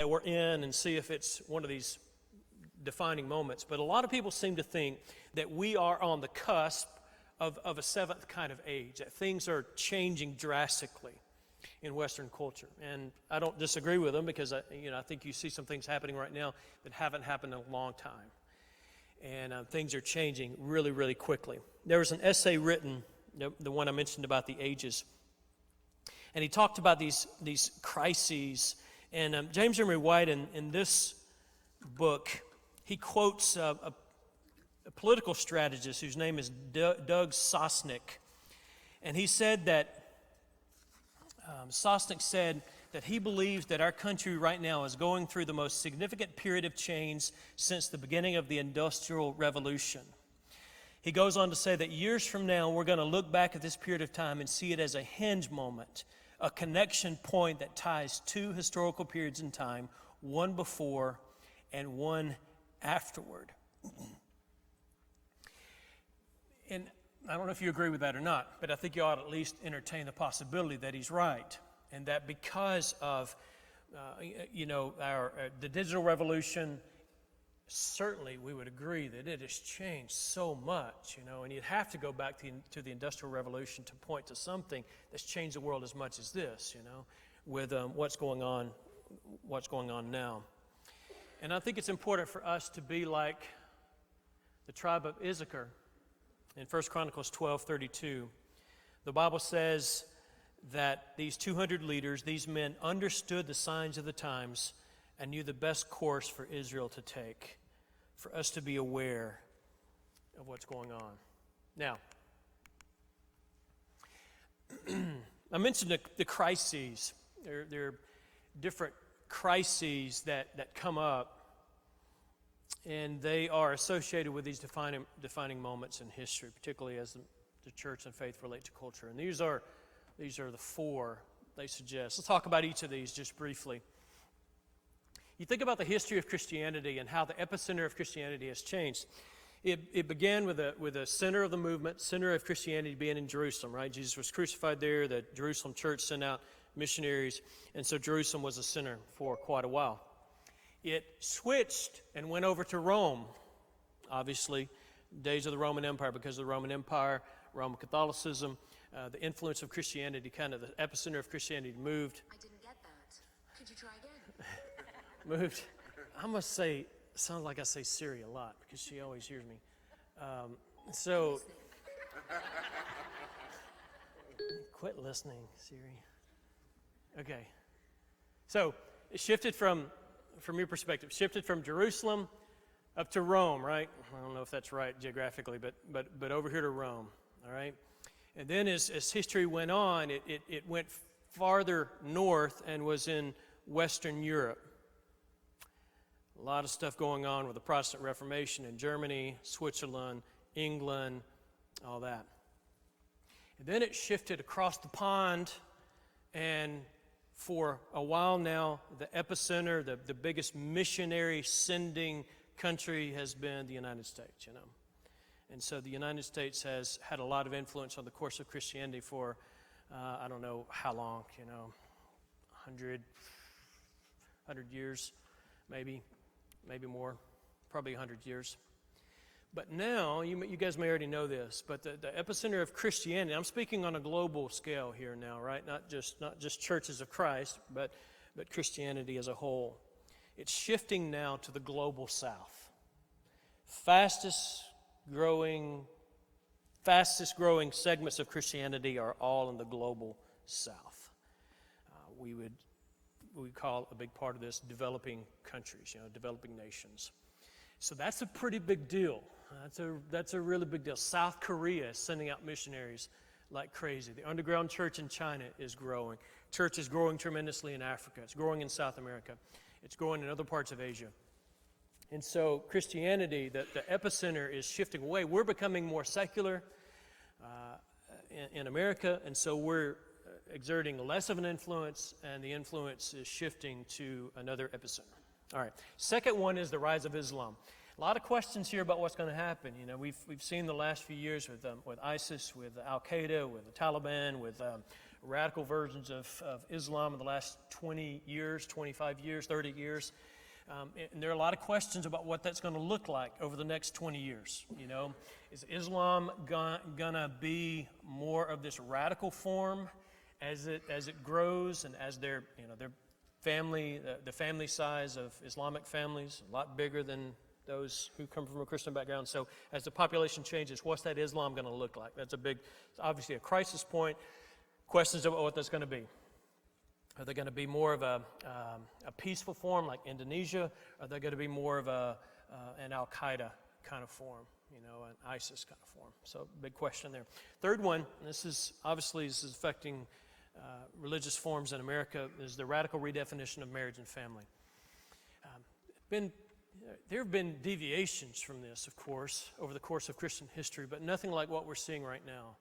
that we're in and see if it's one of these defining moments. But a lot of people seem to think that we are on the cusp of a seventh kind of age, that things are changing drastically in Western culture. And I don't disagree with them because I think you see some things happening right now that haven't happened in a long time. And things are changing really, really quickly. There was an essay written, the one I mentioned about the ages, and he talked about these crises. And James Emery White, in this book, he quotes a political strategist whose name is Doug Sosnick. And he said that, Sosnick said that he believes that our country right now is going through the most significant period of change since the beginning of the Industrial Revolution. He goes on to say that years from now, we're going to look back at this period of time and see it as a hinge moment, a connection point that ties two historical periods in time, one before and one afterward. And I don't know if you agree with that or not, but I think you ought to at least entertain the possibility that he's right, and that because of the digital revolution, certainly we would agree that it has changed so much, and you'd have to go back to the Industrial Revolution to point to something that's changed the world as much as this, with what's going on now. And I think it's important for us to be like the tribe of Issachar. In 1 Chronicles 12:32, the Bible says that these 200 leaders, these men, understood the signs of the times and knew the best course for Israel to take, for us to be aware of what's going on. Now, I mentioned the crises. There are different crises that come up, and they are associated with these defining moments in history, particularly as the church and faith relate to culture. And these are the four they suggest. Let's talk about each of these just briefly. You think about the history of Christianity and how the epicenter of Christianity has changed. It began with a center of the movement, center of Christianity being in Jerusalem, right? Jesus was crucified there. The Jerusalem church sent out missionaries, and so Jerusalem was a center for quite a while. It switched and went over to Rome, obviously, days of the Roman Empire, because of the Roman Empire, Roman Catholicism, the influence of Christianity, kind of the epicenter of Christianity moved. I didn't get that. Could you try again? Moved. I must say, it sounds like I say Siri a lot because she always hears me. Quit listening, Siri. Okay. So it shifted from your perspective, shifted from Jerusalem up to Rome, right? I don't know if that's right geographically, but over here to Rome, all right? And then as history went on, it went farther north and was in Western Europe. A lot of stuff going on with the Protestant Reformation in Germany, Switzerland, England, all that. And then it shifted across the pond, and for a while now, the epicenter, the biggest missionary sending country has been the United States, And so the United States has had a lot of influence on the course of Christianity for, I don't know how long, 100 years, maybe more, probably 100 years. But now, you guys may already know this, but the epicenter of Christianity, I'm speaking on a global scale here now, right? Not just churches of Christ, but Christianity as a whole. It's shifting now to the global south. Fastest growing segments of Christianity are all in the global south. We would call a big part of this developing countries, developing nations. So that's a pretty big deal. That's a really big deal. South Korea is sending out missionaries like crazy. The underground church in China is growing. Church is growing tremendously in Africa. It's growing in South America. It's growing in other parts of Asia. And so Christianity, the epicenter is shifting away. We're becoming more secular in America, and so we're exerting less of an influence, and the influence is shifting to another epicenter. All right. Second one is the rise of Islam. A lot of questions here about what's going to happen. We've seen the last few years with ISIS, with Al Qaeda, with the Taliban, with radical versions of Islam in the last 20 years, 25 years, 30 years. And there are a lot of questions about what that's going to look like over the next 20 years. You know, is Islam going to be more of this radical form as it grows, and as their family, the family size of Islamic families, a lot bigger than those who come from a Christian background. So as the population changes, what's that Islam going to look like? That's obviously a crisis point. Questions about what that's going to be. Are they going to be more of a peaceful form like Indonesia? Are they going to be more of an Al-Qaeda kind of form, an ISIS kind of form? So big question there. Third one, and this is affecting religious forms in America, is the radical redefinition of marriage and family. There have been deviations from this, of course, over the course of Christian history, but nothing like what we're seeing right now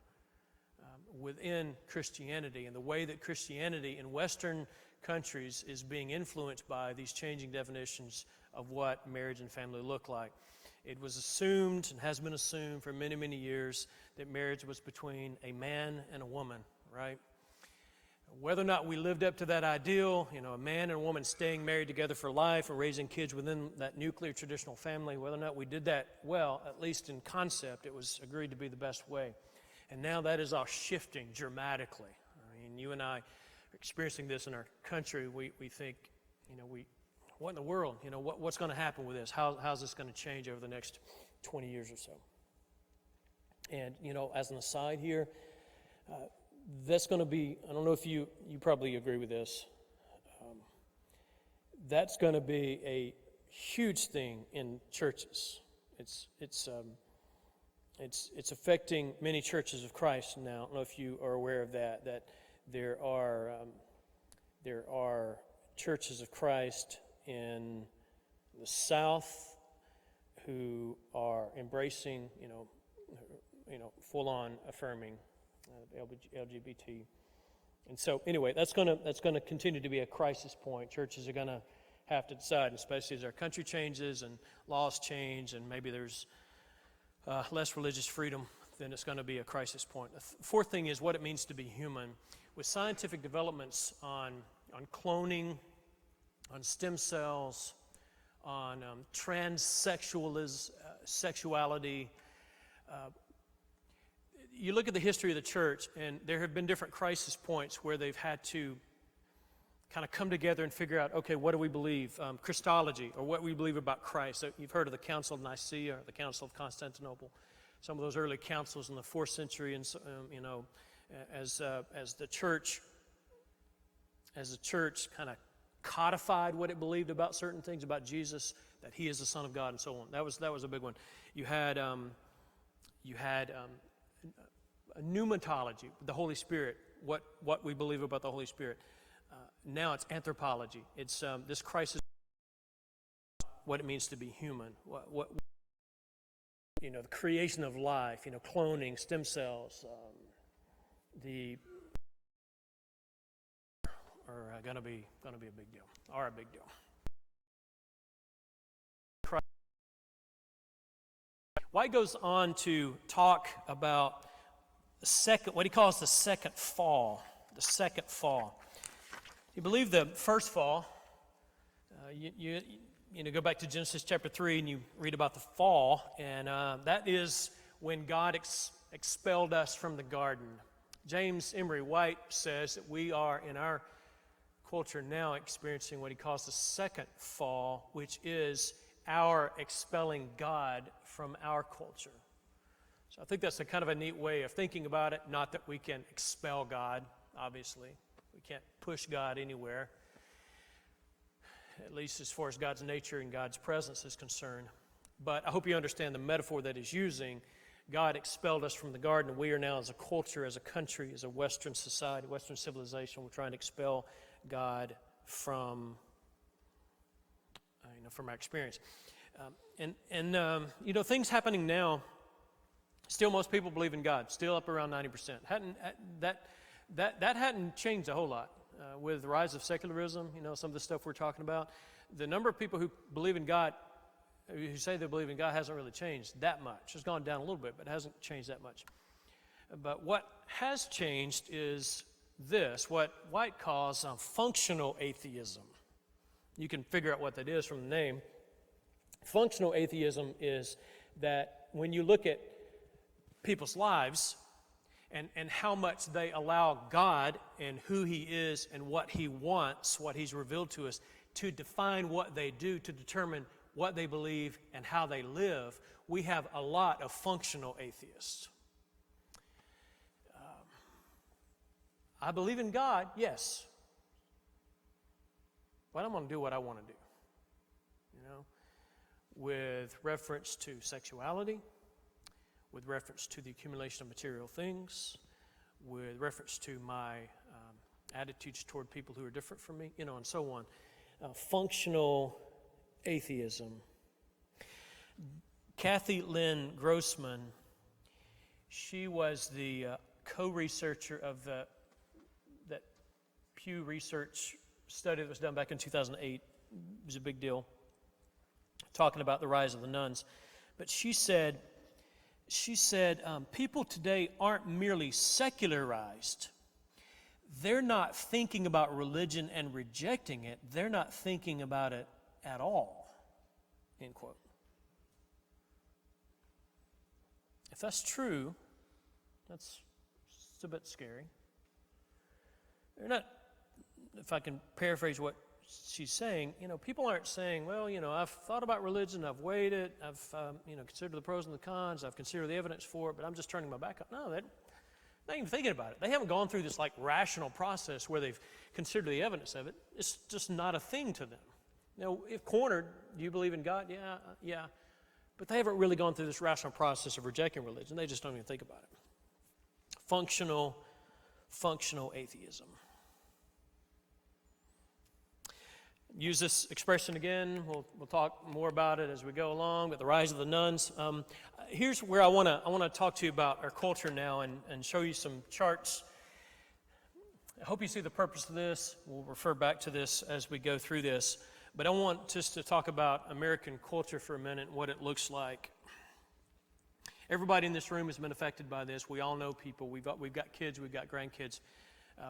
within Christianity, and the way that Christianity in Western countries is being influenced by these changing definitions of what marriage and family look like. It was assumed, and has been assumed for many, many years, that marriage was between a man and a woman, right? Whether or not we lived up to that ideal, a man and a woman staying married together for life and raising kids within that nuclear traditional family, whether or not we did that well, at least in concept, it was agreed to be the best way. And now that is all shifting dramatically. I mean, you and I are experiencing this in our country. We think, what in the world? What's going to happen with this? How's this going to change over the next 20 years or so? And, as an aside here, that's going to be, I don't know if you probably agree with this, that's going to be a huge thing in churches. It's affecting many churches of Christ now. I don't know if you are aware of that there are churches of Christ in the South who are embracing, full-on affirming LGBT. And so, anyway, that's going to continue to be a crisis point. Churches are going to have to decide, especially as our country changes and laws change, and maybe there's less religious freedom, then it's going to be a crisis point. The fourth thing is what it means to be human. With scientific developments on cloning, on stem cells, on sexuality, you look at the history of the church, and there have been different crisis points where they've had to kind of come together and figure out, okay, what do we believe? Christology, or what we believe about Christ. So you've heard of the Council of Nicaea, or the Council of Constantinople, some of those early councils in the 4th century, and as the church kind of codified what it believed about certain things about Jesus, that He is the Son of God, and so on. That was a big one. You had a pneumatology, the Holy Spirit, what we believe about the Holy Spirit. Now it's anthropology. It's this crisis, what it means to be human. What the creation of life. Cloning, stem cells. Are going to be a big deal. Are a big deal. White goes on to talk about what he calls the second fall. The second fall. You believe the first fall, you go back to Genesis chapter 3 and you read about the fall, and that is when God expelled us from the garden. James Emery White says that we are in our culture now experiencing what he calls the second fall, which is our expelling God from our culture. So I think that's a kind of a neat way of thinking about it. Not that we can expel God, obviously. We can't push God anywhere, at least as far as God's nature and God's presence is concerned. But I hope you understand the metaphor that he's using. God expelled us from the garden. We are now, as a culture, as a country, as a Western society, Western civilization, we're trying to expel God from our experience. Things happening now. Still, most people believe in God. Still up around 90%. That hadn't changed a whole lot with the rise of secularism. Some of the stuff we're talking about. The number of people who believe in God, who say they believe in God, hasn't really changed that much. It's gone down a little bit, but it hasn't changed that much. But what has changed is this, what White calls functional atheism. You can figure out what that is from the name. Functional atheism is that when you look at people's lives and how much they allow God and who He is and what He wants, what He's revealed to us, to define what they do, to determine what they believe and how they live, we have a lot of functional atheists. I believe in God, yes. But I'm going to do what I want to do. With reference to sexuality, with reference to the accumulation of material things, with reference to my attitudes toward people who are different from me, and so on. Functional atheism. Kathy Lynn Grossman, she was the co-researcher of that Pew Research study that was done back in 2008. It was a big deal, talking about the rise of the nuns. But she said, people today aren't merely secularized. They're not thinking about religion and rejecting it. They're not thinking about it at all, end quote. If that's true, it's a bit scary. They're not, if I can paraphrase what she's saying, people aren't saying, well, I've thought about religion, I've weighed it, I've, considered the pros and the cons, I've considered the evidence for it, but I'm just turning my back on. No, they're not even thinking about it. They haven't gone through this rational process where they've considered the evidence of it. It's just not a thing to them. If cornered, do you believe in God? Yeah. But they haven't really gone through this rational process of rejecting religion. They just don't even think about it. Functional atheism. Use this expression again. We'll talk more about it as we go along, but the rise of the nuns. Here's where I want to talk to you about our culture now and show you some charts. I hope you see the purpose of this. We'll refer back to this as we go through this. But I want just to talk about American culture for a minute and what it looks like. Everybody in this room has been affected by this. We all know people. We've got kids. We've got grandkids.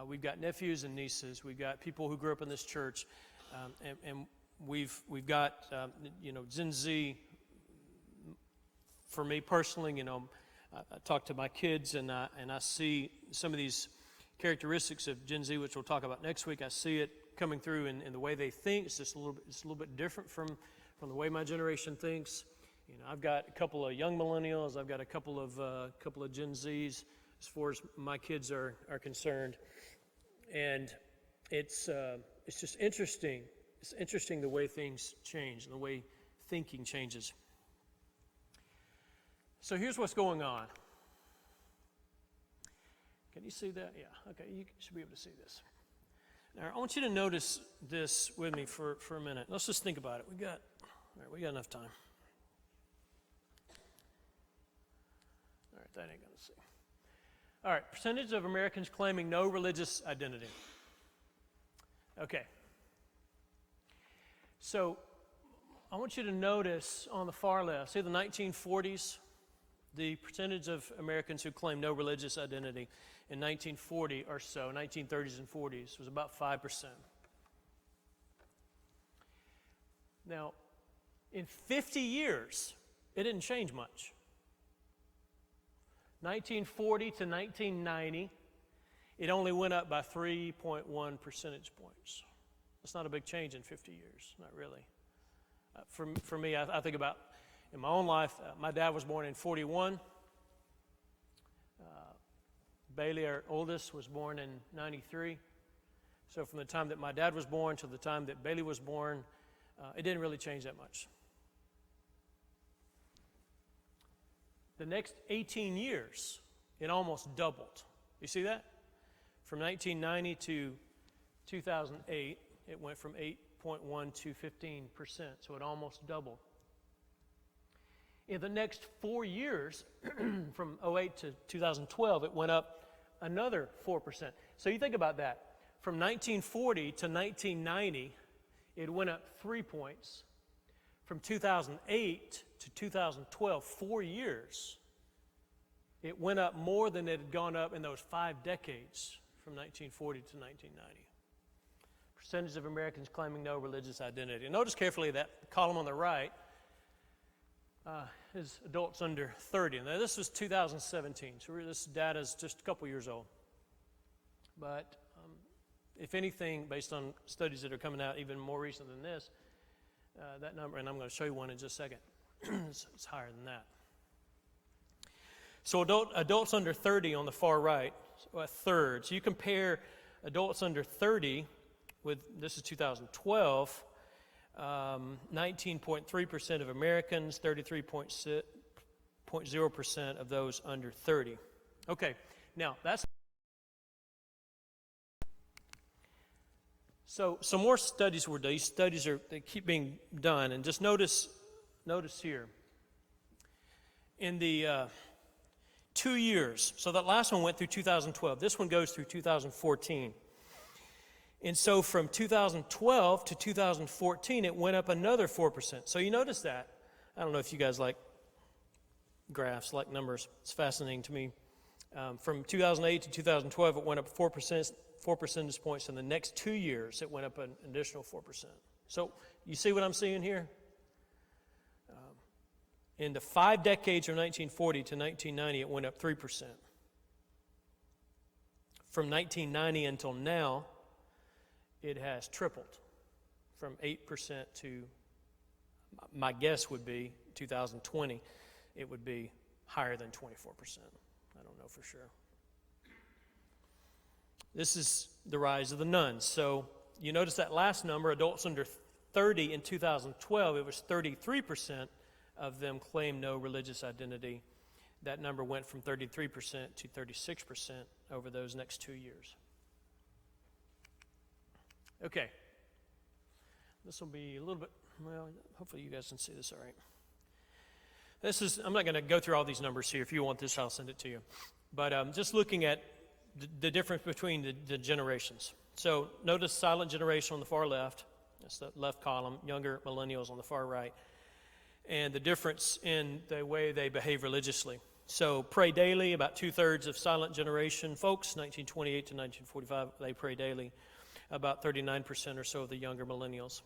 We've got nephews and nieces. We've got people who grew up in this church. And we've got Gen Z. For me personally, I talk to my kids and I see some of these characteristics of Gen Z, which we'll talk about next week. I see it coming through in the way they think. It's just a little bit different from the way my generation thinks. I've got a couple of young millennials. I've got a couple of Gen Zs as far as my kids are concerned, and it's just interesting. It's interesting the way things change and the way thinking changes. So here's what's going on. Can you see that? Yeah, okay, you should be able to see this. Now, I want you to notice this with me for a minute. Let's just think about it. We got enough time. All right, that ain't going to see. All right, percentage of Americans claiming no religious identity. Okay. So I want you to notice on the far left, see the 1940s, the percentage of Americans who claim no religious identity in 1940 or so, 1930s and 40s, was about 5%. Now, in 50 years, it didn't change much. 1940 to 1990, it only went up by 3.1 percentage points. That's not a big change in 50 years, not really. For me, I think about in my own life, my dad was born in 41. Bailey, our oldest, was born in 93. So from the time that my dad was born to the time that Bailey was born, it didn't really change that much. The next 18 years, it almost doubled. You see that? From 1990 to 2008, it went from 8.1 to 15%, so it almost doubled. In the next 4 years, from 2008 to 2012, it went up another 4%. So you think about that. From 1940 to 1990, it went up 3 points. From 2008 to 2012, 4 years, it went up more than it had gone up in those 5 decades from 1940 to 1990. Percentage of Americans claiming no religious identity. And notice carefully that column on the right is adults under 30. Now, this was 2017, so this data is just a couple years old. But if anything, based on studies that are coming out even more recent than this, that number, and I'm going to show you one in just a second, it's higher than that. So adults under 30 on the far right, so a third. So you compare adults under 30 with, this is 2012, 19.3% of Americans, 33.0% of those under 30. Okay, now that's... So some more studies were done. These studies they keep being done, and just notice here. In the 2 years, so that last one went through 2012. This one goes through 2014. And so from 2012 to 2014, it went up another 4%. So you notice that. I don't know if you guys like graphs, like numbers. It's fascinating to me. From 2008 to 2012, it went up 4 percentage points. In the next 2 years, it went up an additional 4%. So you see what I'm seeing here? In the 5 decades from 1940 to 1990, it went up 3%. From 1990 until now, it has tripled from 8% to, my guess would be, 2020, it would be higher than 24%. I don't know for sure. This is the rise of the nuns. So you notice that last number, adults under 30 in 2012, it was 33% of them claimed no religious identity. That number went from 33% to 36% over those next 2 years. Okay. This will be a little bit, well, hopefully you guys can see this all right. I'm not going to go through all these numbers here. If you want this, I'll send it to you. But just looking at the difference between the generations. So notice silent generation on the far left. That's the left column. Younger millennials on the far right. And the difference in the way they behave religiously. So pray daily, about 2/3 of silent generation folks, 1928 to 1945, they pray daily. About 39% or so of the younger millennials.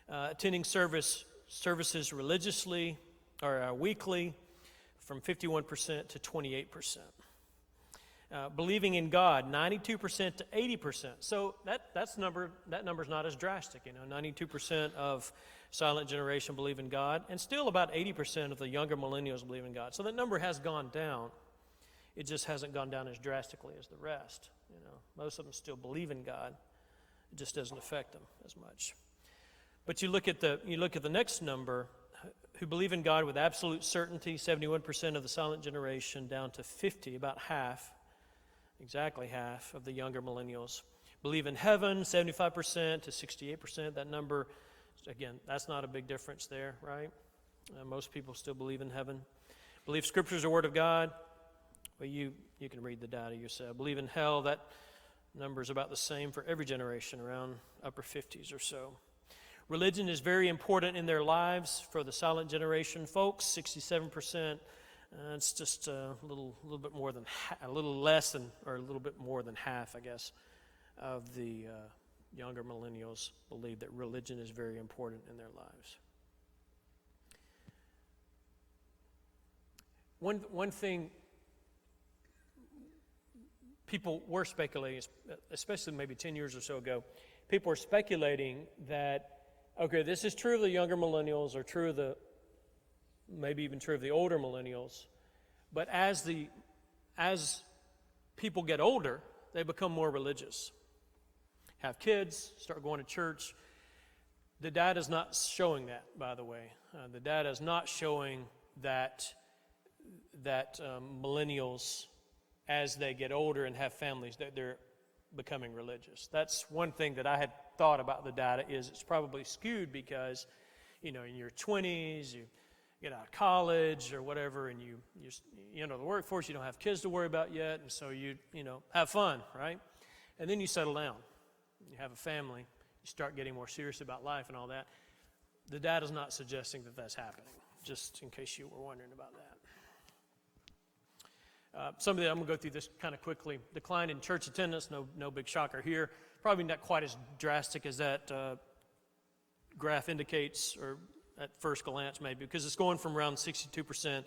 Attending services religiously or weekly, from 51% to 28%. Believing in God, 92% to 80%. So that number's not as drastic. 92% of silent generation believe in God, and still about 80% of the younger millennials believe in God. So that number has gone down. It just hasn't gone down as drastically as the rest. Most of them still believe in God. It just doesn't affect them as much. But you look at the next number, who believe in God with absolute certainty, 71% of the silent generation, down to 50, about half, exactly half of the younger millennials. Believe in heaven, 75% to 68%. That number, again, that's not a big difference there, right? Most people still believe in heaven. Believe Scripture is the Word of God. Well, you can read the data yourself. Believe in hell, that number is about the same for every generation, around upper 50s or so. Religion is very important in their lives for the silent generation folks, 67%. It's just a little bit more than a little less than, or a little bit more than half, I guess, of the younger millennials believe that religion is very important in their lives. One thing people were speculating, especially maybe 10 years or so ago, people were speculating that, okay, this is true of the younger millennials, or true of the, maybe even true of the older millennials, but as people get older, they become more religious. Have kids, start going to church. The data is not showing that, by the way. The data is not showing that millennials, as they get older and have families, that they're becoming religious. That's one thing that I had thought about the data, is it's probably skewed because, in your 20s, you get out of college or whatever, and you enter the workforce, you don't have kids to worry about yet, and so you have fun, right? And then you settle down. You have a family. You start getting more serious about life and all that. The data's not suggesting that that's happening, just in case you were wondering about Some of them, I'm going to go through this kind of quickly. Decline in church attendance, no big shocker here. Probably not quite as drastic as that graph indicates, or at first glance maybe, because it's going from around 62%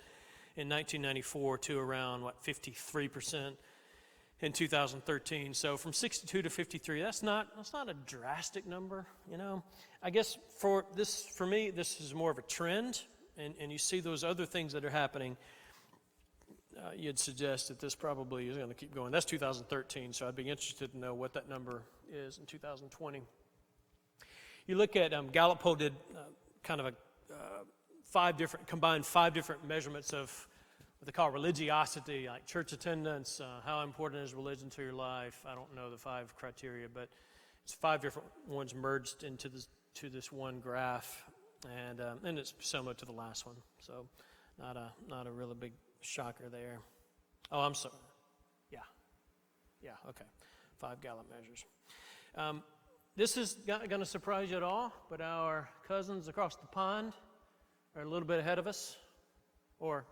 in 1994 to around, 53% in 2013. So from 62 to 53, that's not a drastic number, you know. I guess for me, this is more of a trend, and you see those other things that are happening. You'd suggest that this probably is going to keep going. That's 2013, so I'd be interested to know what that number is in 2020. You look at Gallup poll did kind of a combined five different measurements of what they call religiosity, like church attendance, how important is religion to your life. I don't know the 5 criteria, but it's 5 different ones merged into this one graph, and it's similar to the last one. So not a really big shocker there. Oh, I'm sorry. Yeah, okay. 5 Gallup measures. This is not going to surprise you at all, but our cousins across the pond are a little bit ahead of us, or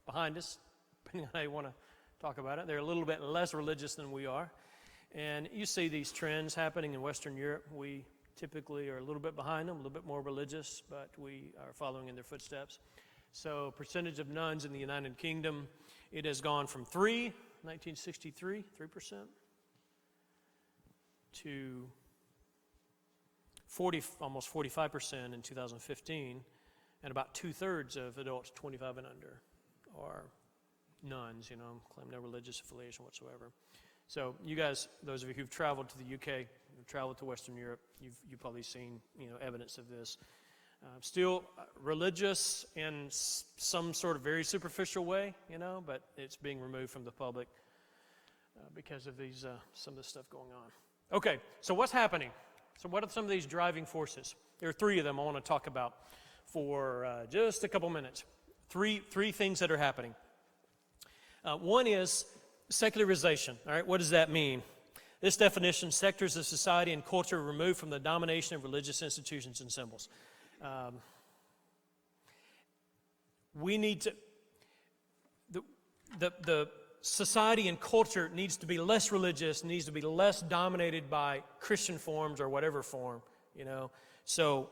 behind us, depending on how you want to talk about it. They're a little bit less religious than we are. And you see these trends happening in Western Europe. We typically are a little bit behind them, a little bit more religious, but we are following in their footsteps. So percentage of nuns in the United Kingdom, it has gone from 1963, 3%, to almost 45% in 2015, and about 2/3 of adults 25 and under are nuns, claim no religious affiliation whatsoever. So you guys, those of you who've traveled to the UK, who've traveled to Western Europe, you've probably seen evidence of this. Still religious in some sort of very superficial way, but it's being removed from the public because of these some of this stuff going on. Okay, so what's happening? So what are some of these driving forces? There are 3 of them I want to talk about for just a couple minutes. Three things that are happening. One is secularization. All right, what does that mean? This definition: sectors of society and culture removed from the domination of religious institutions and symbols. We need to, the society and culture needs to be less religious, needs to be less dominated by Christian forms or whatever form, So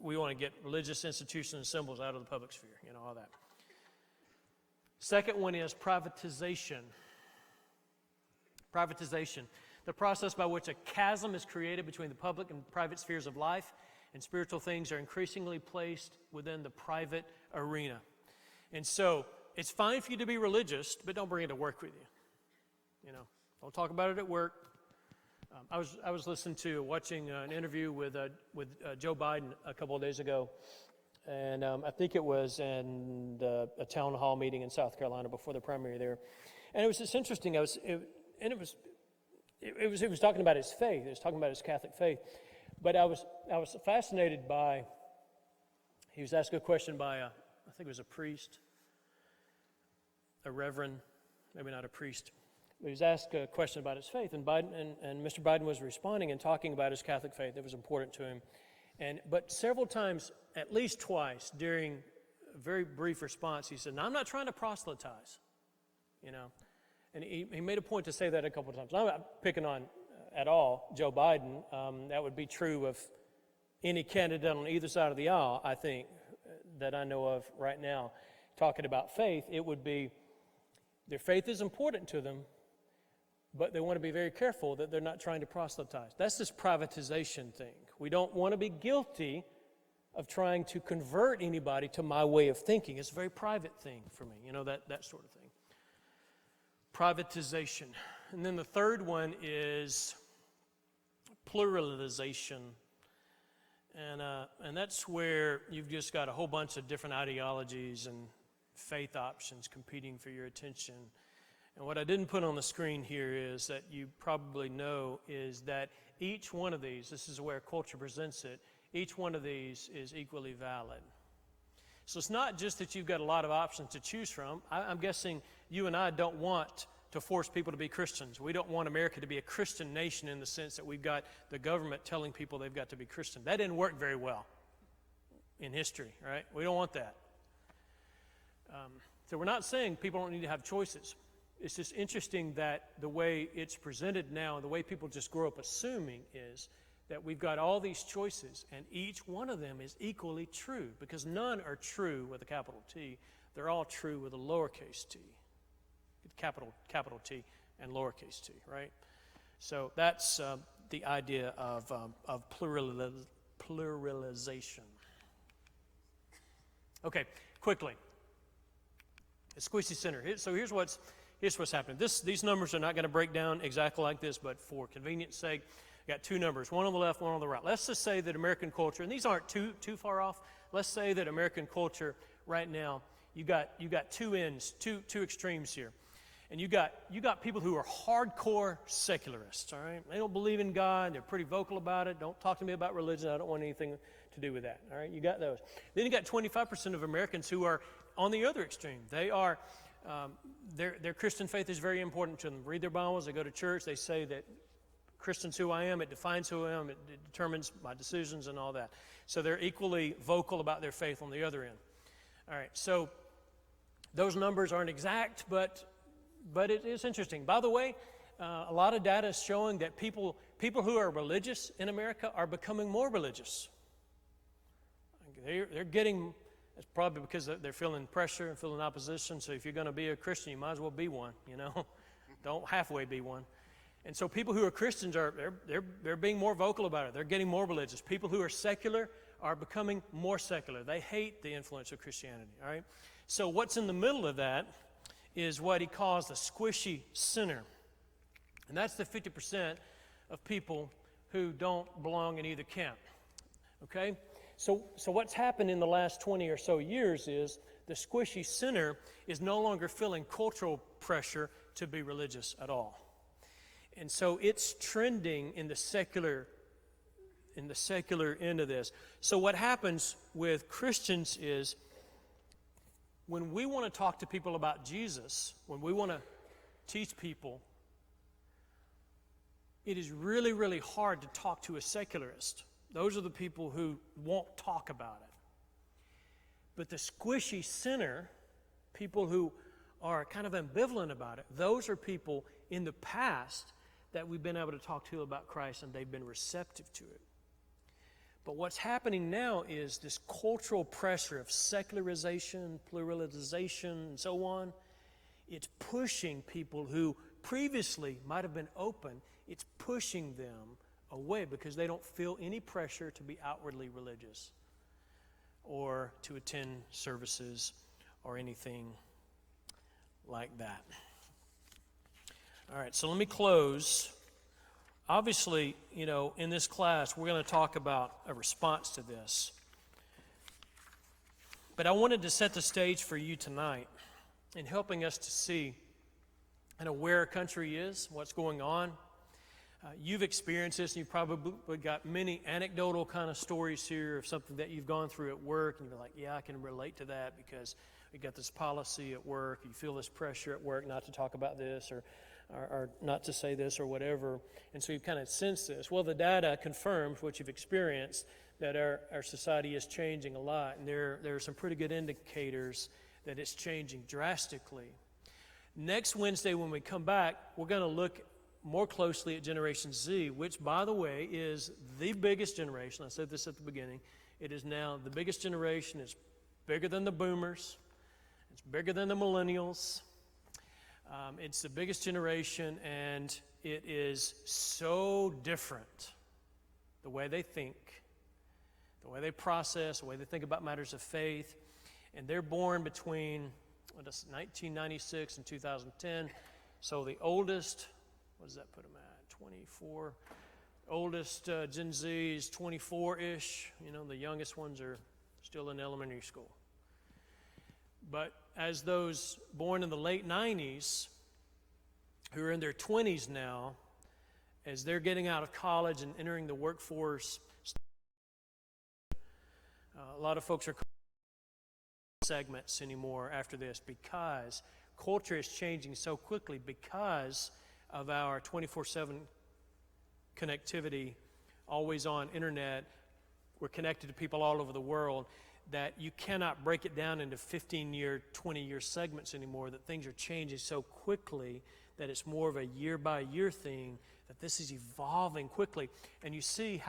we want to get religious institutions and symbols out of the public sphere, all that. Second one is privatization. Privatization, the process by which a chasm is created between the public and private spheres of life, and spiritual things are increasingly placed within the private arena. And so it's fine for you to be religious, but don't bring it to work with you. Don't talk about it at work. I was watching an interview with Joe Biden a couple of days ago, and I think it was in a town hall meeting in South Carolina before the primary there, and it was just interesting. He was talking about his faith. He was talking about his Catholic faith, but I was fascinated by. He was asked a question by I think it was a priest, a reverend, maybe not a priest. But he was asked a question about his faith, and Mr. Biden was responding and talking about his Catholic faith. It was important to him. But several times, at least twice, during a very brief response, he said, "No, I'm not trying to proselytize," And he made a point to say that a couple of times. I'm not picking on at all Joe Biden. That would be true of any candidate on either side of the aisle, I think, that I know of right now. Talking about faith, it would be their faith is important to them, but they want to be very careful that they're not trying to proselytize. That's this privatization thing. We don't want to be guilty of trying to convert anybody to my way of thinking. It's a very private thing for me, that sort of thing. Privatization. And then the third one is pluralization. And that's where you've just got a whole bunch of different ideologies and faith options competing for your attention. And what I didn't put on the screen here is that you probably know is that each one of these, this is where culture presents it, each one of these is equally valid. So it's not just that you've got a lot of options to choose from. I'm guessing you and I don't want to force people to be Christians. We don't want America to be a Christian nation in the sense that we've got the government telling people they've got to be Christian. That didn't work very well in history, right? We don't want that. So we're not saying people don't need to have choices. It's just interesting that the way it's presented now, and the way people just grow up assuming is that we've got all these choices, and each one of them is equally true, because none are true with a capital T. They're all true with a lowercase t, capital T and lowercase t, right? So that's the idea of pluralization. Okay, quickly. The squishy center. So here's what's happening. These numbers are not going to break down exactly like this, but for convenience sake, I got two numbers, one on the left, one on the right. Let's just say that American culture, and these aren't too far off. Let's say that American culture right now, you got two ends, two extremes here. And you got people who are hardcore secularists, all right? They don't believe in God. They're pretty vocal about it. Don't talk to me about religion. I don't want anything to do with that, all right? You got those. Then you got 25% of Americans who are on the other extreme. They are, their Christian faith is very important to them. Read their Bibles. They go to church. They say that Christian's who I am. It defines who I am. It determines my decisions and all that. So they're equally vocal about their faith on the other end. All right, so those numbers aren't exact, but it is interesting. By the way, a lot of data is showing that people who are religious in America are becoming more religious. They're getting, it's probably because they're feeling pressure and feeling opposition. So if you're going to be a Christian, you might as well be one, you know. Don't halfway be one. And so people who are Christians they're being more vocal about it. They're getting more religious. People who are secular are becoming more secular. They hate the influence of Christianity, all right? So what's in the middle of that is what he calls the squishy center. And that's the 50% of people who don't belong in either camp, okay? So what's happened in the last 20 or so years is the squishy center is no longer feeling cultural pressure to be religious at all. And so it's trending in the secular end of this. So what happens with Christians is when we want to talk to people about Jesus, when we want to teach people, it is really, really hard to talk to a secularist. Those are the people who won't talk about it. But the squishy center, people who are kind of ambivalent about it, those are people in the past that we've been able to talk to about Christ, and they've been receptive to it. But what's happening now is this cultural pressure of secularization, pluralization, and so on. It's pushing people who previously might have been open, it's pushing them away because they don't feel any pressure to be outwardly religious or to attend services or anything like that. All right, so let me close. Obviously, you know, in this class, we're going to talk about a response to this. But I wanted to set the stage for you tonight in helping us to see where our country is, what's going on. You've experienced this, and you've probably got many anecdotal kind of stories here of something that you've gone through at work, and you're like, yeah, I can relate to that because we got this policy at work. You feel this pressure at work not to talk about this or not to say this or whatever. And so you kind of sense this. Well, the data confirms what you've experienced, that our society is changing a lot. And there are some pretty good indicators that it's changing drastically. Next Wednesday when we come back, we're going to look more closely at Generation Z, which, by the way, is the biggest generation. I said this at the beginning. It is now the biggest generation. It's bigger than the boomers. It's bigger than the millennials. It's the biggest generation, and it is so different. The way they think, the way they process, the way they think about matters of faith. And they're born between 1996 and 2010. So the oldest, what does that put them at? 24. Oldest Gen Z is 24-ish. You know, the youngest ones are still in elementary school. But as those born in the late 90s, who are in their 20s now, as they're getting out of college and entering the workforce, a lot of folks are segments anymore after this because culture is changing so quickly because of our 24/7 connectivity, always on internet. We're connected to people all over the world. that you cannot break it down into 15-year, 20-year segments anymore, that things are changing so quickly that it's more of a year-by-year thing, that this is evolving quickly. And you see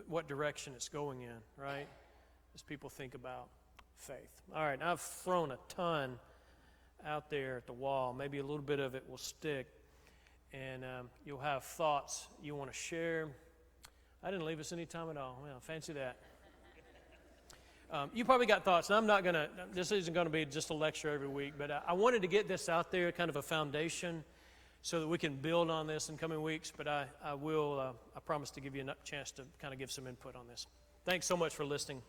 what direction it's going in, right? As people think about faith. All right, I've thrown a ton out there at the wall. Maybe a little bit of it will stick. And you'll have thoughts you want to share. I didn't leave us any time at all. Well, fancy that. You probably got thoughts, and this isn't going to be just a lecture every week, but I wanted to get this out there, kind of a foundation, so that we can build on this in coming weeks, but I promise to give you a chance to kind of give some input on this. Thanks so much for listening.